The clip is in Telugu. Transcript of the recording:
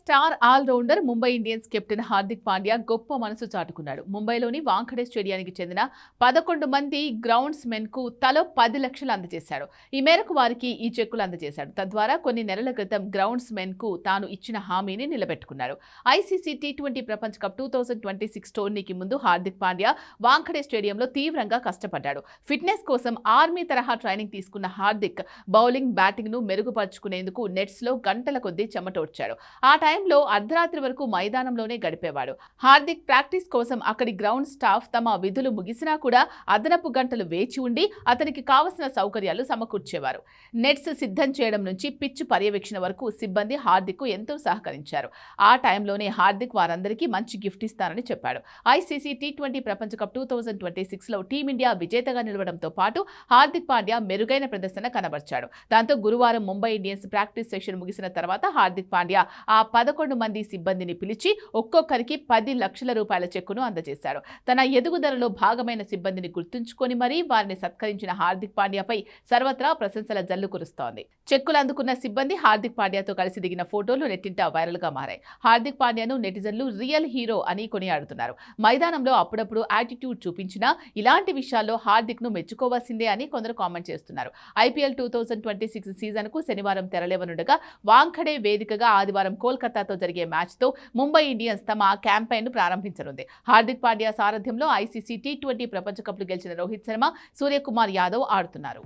Star allrounder Mumbai Indians captain Hardik Pandya గొప్ప మనసు చాటుకున్నాడు. ముంబైలోని వాంఖడే స్టేడియానికి చెందిన 11 మంది గ్రౌండ్స్ మెన్ కు తలో 10 లక్షలు అందజేశాడు. ఈ మేరకు వారికి ఈ చెక్కులు అందజేశాడు. తద్వారా కొన్ని నెలల క్రితం గ్రౌండ్స్ మెన్ కు తాను ఇచ్చిన హామీని నిలబెట్టుకున్నారు. ఐసీసీ టీ20 ప్రపంచ కప్ 2026 టోర్నీకి ముందు హార్దిక్ పాండ్యా వాంఖడే స్టేడియంలో తీవ్రంగా కష్టపడ్డాడు. ఫిట్నెస్ కోసం ఆర్మీ తరహా ట్రైనింగ్ తీసుకున్న హార్దిక్ బౌలింగ్, బ్యాటింగ్ ను మెరుగుపరుచుకునేందుకు నెట్స్ లో గంటల కొద్దీ చెమటోడ్చాడు. ఆ టైంలో అర్ధరాత్రి వరకు మైదానంలోనే గడిపేవాడు. హార్దిక్ ప్రాక్టీస్ కోసం అక్కడి గ్రౌండ్ స్టాఫ్ తమ విధులు ముగిసినా కూడా అదనపు గంటలు వేచి ఉండి అతనికి కావలసిన సౌకర్యాలు సమకూర్చేవారు. నెట్స్ సిద్ధం చేయడం నుంచి పిచ్ పర్యవేక్షణ వరకు సిబ్బంది హార్దిక్ కు ఎంతో సహకరించారు. ఆ టైంలోనే హార్దిక్ వారందరికీ మంచి గిఫ్ట్ ఇస్తానని చెప్పాడు. ఐసీసీ టీ20 ప్రపంచ కప్ 2026 లో టీమిండియా విజేతగా నిలవడంతో పాటు హార్దిక్ పాండ్యా మెరుగైన ప్రదర్శన కనబర్చాడు. దాంతో గురువారం ముంబై ఇండియన్స్ ప్రాక్టీస్ సెషన్ ముగిసిన తర్వాత హార్దిక్ పాండ్యా ఆ 11 మంది సిబ్బందిని పిలిచి ఒక్కొక్కరికి 10 లక్షల రూపాయల చెక్కును అందజేశాడు. తన ఎదుగుదలలో భాగమైన సిబ్బందిని గుర్తుంచుకొని మరీ వారిని సత్కరించిన హార్దిక్ పాండ్యాపై సర్వత్రా ప్రశంసల జల్లు కురుస్తోంది. చెక్కులు అందుకున్న సిబ్బంది హార్దిక్ పాండ్యాతో కలిసి దిగిన ఫోటోలు నెట్టింట వైరల్ గా మారాయి. హార్దిక్ పాండ్యాను నెటిజన్లు రియల్ హీరో అని కొనియాడుతున్నారు. మైదానంలో అప్పుడప్పుడు యాటిట్యూడ్ చూపించినా ఇలాంటి విషయాల్లో హార్దిక్ ను మెచ్చుకోవాల్సిందే అని కొందరు కామెంట్ చేస్తున్నారు. ఐపీఎల్ 2026 సీజన్ కు శనివారం తెరలేవనుండగా వాంఖడే వేదికగా ఆదివారం కోల్కతాతో జరిగే మ్యాచ్ తో ముంబై ఇండియన్స్ తమ క్యాంపెయిన్ ను ప్రారంభించనుంది. హార్దిక్ పాండ్యా సారథ్యంలో ఐసీసీ టీ20 ప్రపంచ కప్ గెలిచిన రోహిత్ శర్మ, సూర్యకుమార్ యాదవ్ ఆడుతున్నారు.